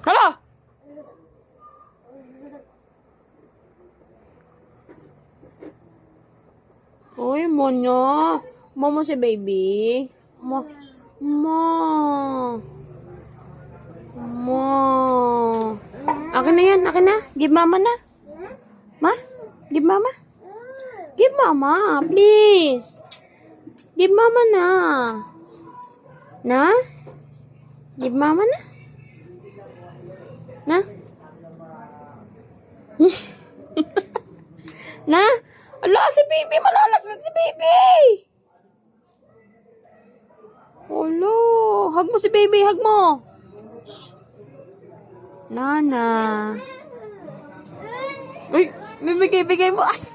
Hala! Uy, Monya. Mo si baby. Mo. Akin na yan, akin na. Give mama na. Ma? Give mama. Give mama, please. Give mama na. Na? Give mama na. Na? Na? Ala, si baby. Malalaglag si baby. Olo. Hug mo si baby. Hug mo. Nana. Uy, bibigay mo. Ay.